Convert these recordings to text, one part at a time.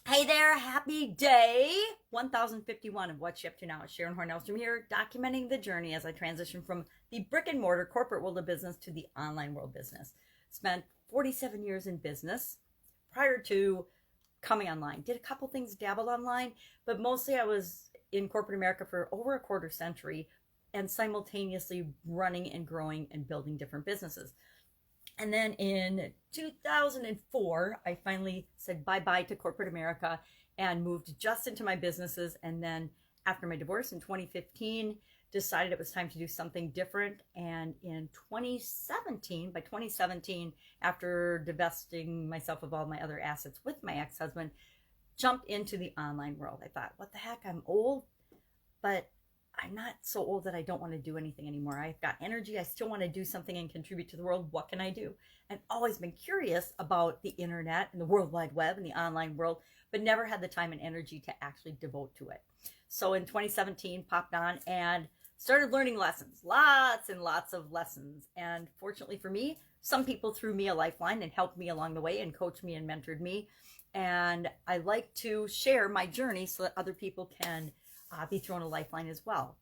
Hey there, happy day 1051 of What's She Up To Now. Sharon Horne-Ellstrom here, documenting the journey as I transition from the brick and mortar corporate world of business to the online world business. Spent 47 years in business prior to coming online. Did a couple things, dabbled online, but mostly I was in corporate America for over a quarter century and simultaneously running and growing and building different businesses. And then in 2004, I finally said bye-bye to corporate America and moved just into my businesses. And then after my divorce in 2015, decided it was time to do something different. And in 2017, by 2017, after divesting myself of all my other assets with my ex-husband, jumped into the online world. I thought, what the heck, I'm old, but I'm not so old that I don't want to do anything anymore. I've got energy. I still want to do something and contribute to the world. What can I do? And always been curious about the internet and the World Wide Web and the online world, but never had the time and energy to actually devote to it. So in 2017, popped on and started learning lessons, lots and lots of lessons. And fortunately for me, some people threw me a lifeline and helped me along the way and coached me and mentored me. And I like to share my journey so that other people can be thrown a lifeline as well.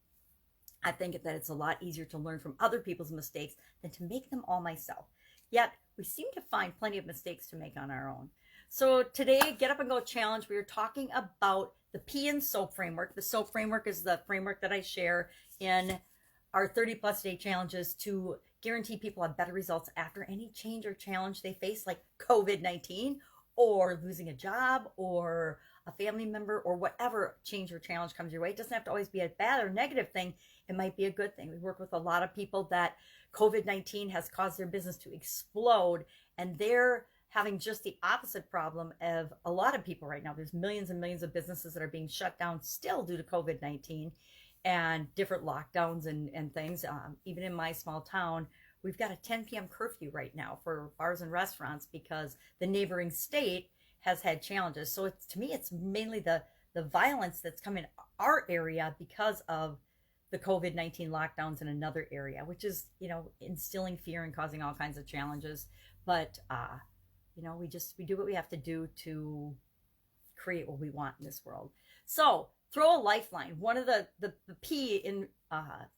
I think that it's a lot easier to learn from other people's mistakes than to make them all myself. Yet we seem to find plenty of mistakes to make on our own. So today, Get Up and Go Challenge, we are talking about the P in SOAP framework. The SOAP framework is the framework that I share in our 30-plus day challenges to guarantee people have better results after any change or challenge they face, like COVID-19 or losing a job or a family member or whatever change or challenge comes your way. It doesn't have to always be a bad or negative thing. It might be a good thing. We work with a lot of people that COVID-19 has caused their business to explode, and they're having just the opposite problem of a lot of people right now. There's millions and millions of businesses that are being shut down still due to COVID-19 and different lockdowns and things. Even in my small town, we've got a 10 p.m. curfew right now for bars and restaurants because the neighboring state has had challenges. So to me, it's mainly the violence that's come in our area because of the COVID-19 lockdowns in another area, which is, instilling fear and causing all kinds of challenges. But, we do what we have to do to create what we want in this world. So throw a lifeline. One of the P in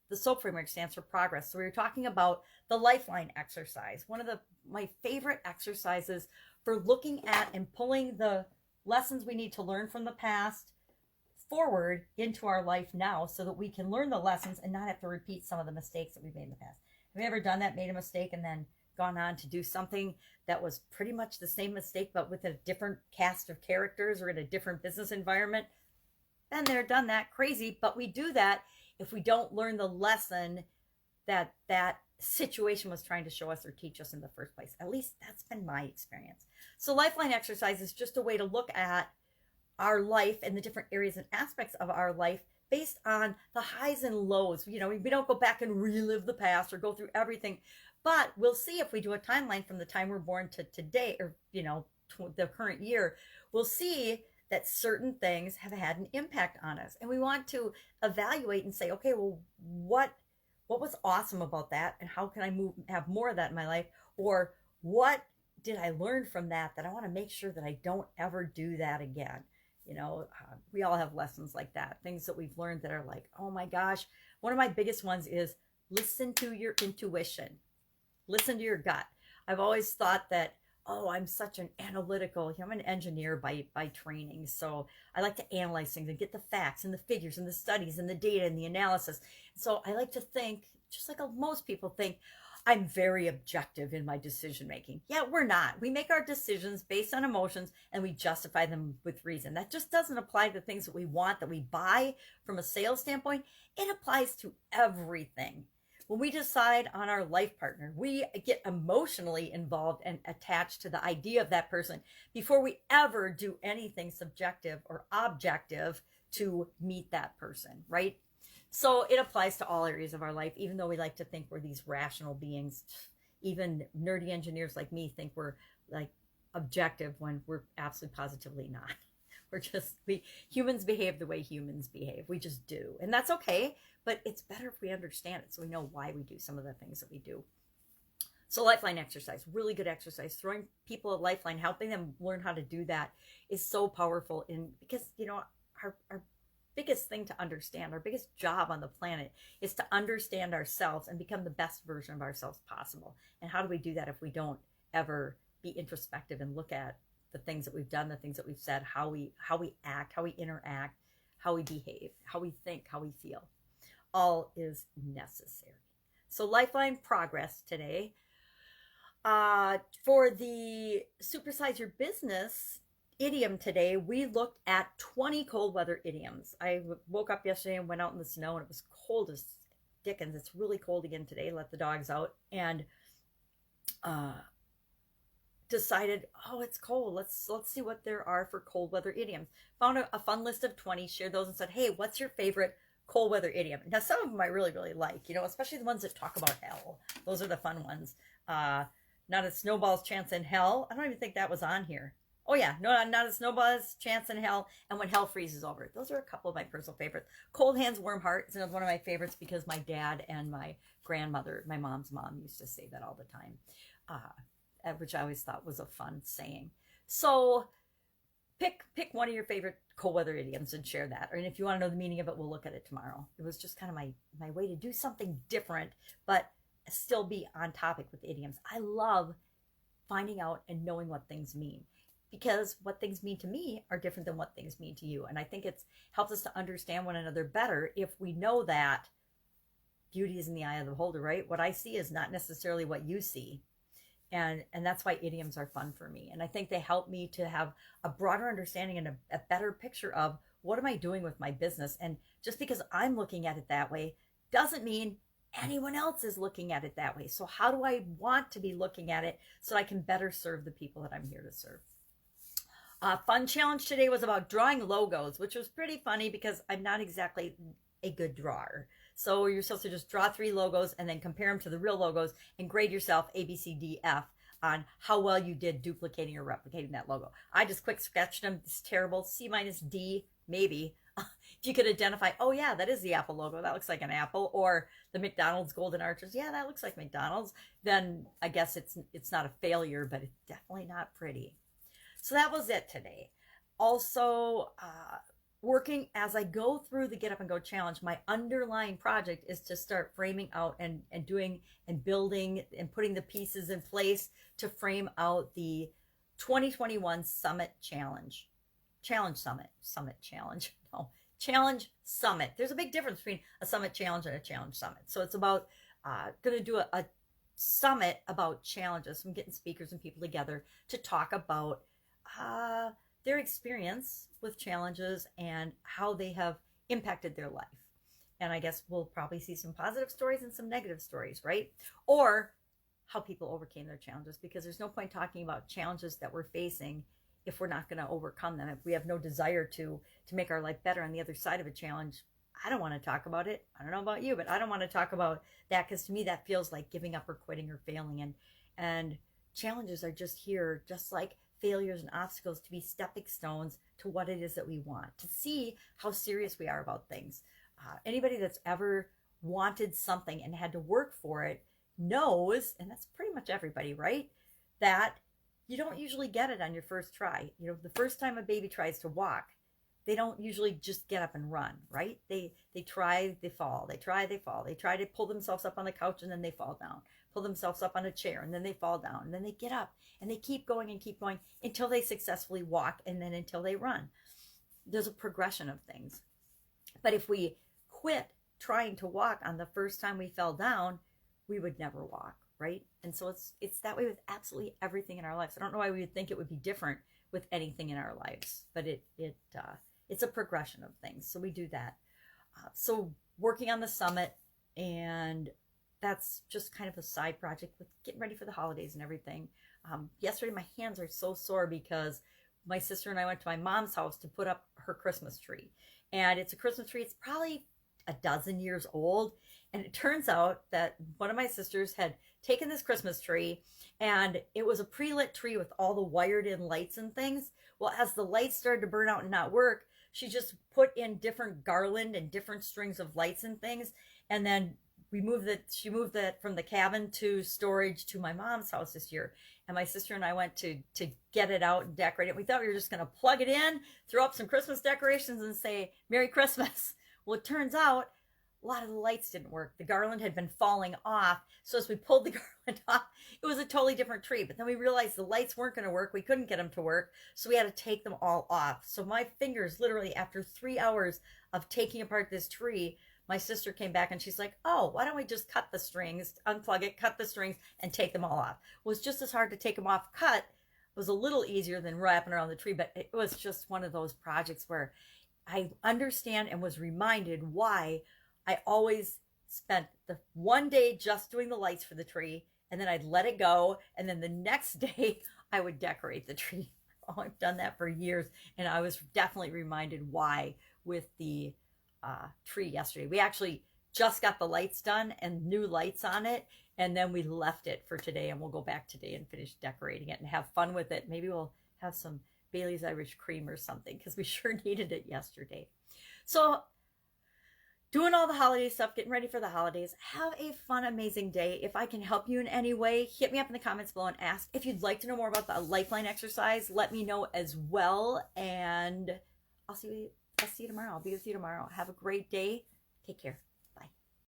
the SOAP framework stands for progress. So we were talking about the lifeline exercise. One of my favorite exercises for looking at and pulling the lessons we need to learn from the past forward into our life now so that we can learn the lessons and not have to repeat some of the mistakes that we've made in the past. Have you ever done that, made a mistake, and then gone on to do something that was pretty much the same mistake, but with a different cast of characters or in a different business environment? Been there, done that, crazy. But we do that if we don't learn the lesson that situation was trying to show us or teach us in the first place. At least that's been my experience. So lifeline exercise is just a way to look at our life and the different areas and aspects of our life based on the highs and lows. We don't go back and relive the past or go through everything, but we'll see if we do a timeline from the time we're born to today, or, the current year, we'll see that certain things have had an impact on us. And we want to evaluate and say, okay, well, what was awesome about that? And how can I have more of that in my life? Or what did I learn from that I want to make sure that I don't ever do that again? We all have lessons like that, things that we've learned that are like, oh my gosh. One of my biggest ones is listen to your intuition. Listen to your gut. I've always thought that, I'm such an analytical, I'm an engineer by training. So I like to analyze things and get the facts and the figures and the studies and the data and the analysis. So I like to think, just like most people think, I'm very objective in my decision making. Yeah, we're not. We make our decisions based on emotions and we justify them with reason. That just doesn't apply to things that we want, that we buy from a sales standpoint. It applies to everything. When we decide on our life partner, we get emotionally involved and attached to the idea of that person before we ever do anything subjective or objective to meet that person, right? So it applies to all areas of our life, even though we like to think we're these rational beings. Even nerdy engineers like me think we're like objective when we're absolutely positively not. Humans behave the way humans behave. We just do. And that's okay, but it's better if we understand it so we know why we do some of the things that we do. So Lifeline exercise, really good exercise. Throwing people a lifeline, helping them learn how to do that is so powerful. Because our biggest thing to understand, our biggest job on the planet is to understand ourselves and become the best version of ourselves possible. And how do we do that if we don't ever be introspective and look at the things that we've done, the things that we've said, how we act, how we interact, how we behave, how we think, how we feel. All is necessary. So Lifeline progress today. For the Supersize Your Business idiom today, we looked at 20 cold weather idioms. I woke up yesterday and went out in the snow, and it was cold as dickens. It's really cold again today. Let the dogs out, and decided, oh, it's cold. Let's see what there are for cold weather idioms. Found a fun list of 20, shared those, and said, hey, what's your favorite cold weather idiom? Now, some of them I really, really like, especially the ones that talk about hell. Those are the fun ones. Not a snowball's chance in hell. I don't even think that was on here. Oh yeah, no, not a snowball's chance in hell. And when hell freezes over. Those are a couple of my personal favorites. Cold hands, warm heart is another one of my favorites because my dad and my grandmother, my mom's mom, used to say that all the time, which I always thought was a fun saying. So pick one of your favorite cold weather idioms and share that. And if you want to know the meaning of it, we'll look at it tomorrow. It was just kind of my way to do something different, but still be on topic with idioms. I love finding out and knowing what things mean, because what things mean to me are different than what things mean to you. And I think it's helps us to understand one another better if we know that beauty is in the eye of the beholder, right? What I see is not necessarily what you see. And that's why idioms are fun for me. And I think they help me to have a broader understanding and a better picture of what am I doing with my business. And just because I'm looking at it that way doesn't mean anyone else is looking at it that way. So how do I want to be looking at it so I can better serve the people that I'm here to serve? Fun challenge today was about drawing logos, which was pretty funny because I'm not exactly a good drawer. So you're supposed to just draw 3 logos and then compare them to the real logos and grade yourself A, B, C, D, F on how well you did duplicating or replicating that logo. I just quick sketched them. It's terrible. C minus D, maybe. If you could identify, oh yeah, that is the Apple logo. That looks like an apple. Or the McDonald's golden arches. Yeah, that looks like McDonald's. Then I guess it's not a failure, but it's definitely not pretty. So that was it today. Also, working as I go through the Get Up and Go challenge, my underlying project is to start framing out and doing and building and putting the pieces in place to frame out the 2021 Summit Challenge. Challenge Summit. There's a big difference between a Summit Challenge and a Challenge Summit. So it's about going to do a summit about challenges. I'm getting speakers and people together to talk about their experience with challenges and how they have impacted their life. And I guess we'll probably see some positive stories and some negative stories, right? Or how people overcame their challenges, because there's no point talking about challenges that we're facing if we're not going to overcome them. If we have no desire to make our life better on the other side of a challenge, I don't want to talk about it. I don't know about you, but I don't want to talk about that, because to me that feels like giving up or quitting or failing. And challenges are just here, just like failures and obstacles, to be stepping stones to what it is that we want, to see how serious we are about things. Anybody that's ever wanted something and had to work for it knows, and that's pretty much everybody, right, that you don't usually get it on your first try. The first time a baby tries to walk, they don't usually just get up and run, right? They try, they fall, they try, they fall. They try to pull themselves up on the couch and then they fall down. Pull themselves up on a chair and then they fall down. And then they get up and they keep going until they successfully walk, and then until they run. There's a progression of things. But if we quit trying to walk on the first time we fell down, we would never walk, right? And so it's that way with absolutely everything in our lives. I don't know why we would think it would be different with anything in our lives, but it's a progression of things. So we do that. So working on the summit, and that's just kind of a side project with getting ready for the holidays and everything. Yesterday, my hands are so sore because my sister and I went to my mom's house to put up her Christmas tree. And it's a Christmas tree. It's probably a dozen years old. And it turns out that one of my sisters had taken this Christmas tree, and it was a pre-lit tree with all the wired in lights and things. Well, as the lights started to burn out and not work, she just put in different garland and different strings of lights and things, and then she moved that from the cabin to storage to my mom's house this year. And my sister and I went to get it out and decorate it. We thought we were just going to plug it in, throw up some Christmas decorations and say, Merry Christmas. Well, it turns out a lot of the lights didn't work. The garland had been falling off. So as we pulled the garland off, it was a totally different tree. But then we realized the lights weren't going to work. We couldn't get them to work. So we had to take them all off. So my fingers, literally after 3 hours of taking apart this tree, my sister came back and she's like, oh, why don't we just cut the strings, unplug it, cut the strings, and take them all off. It was just as hard to take them off cut. It was a little easier than wrapping around the tree, but it was just one of those projects where I understand and was reminded why I always spent the one day just doing the lights for the tree, and then I'd let it go, and then the next day I would decorate the tree. Oh, I've done that for years, and I was definitely reminded why with the tree yesterday. We actually just got the lights done and new lights on it, and then we left it for today, and we'll go back today and finish decorating it and have fun with it. Maybe we'll have some Bailey's Irish cream or something, because we sure needed it yesterday. So doing all the holiday stuff, getting ready for the holidays. Have a fun, amazing day. If I can help you in any way, hit me up in the comments below and ask. If you'd like to know more about the Lifeline exercise, let me know as well, and I'll see you tomorrow. I'll be with you tomorrow. Have a great day. Take care.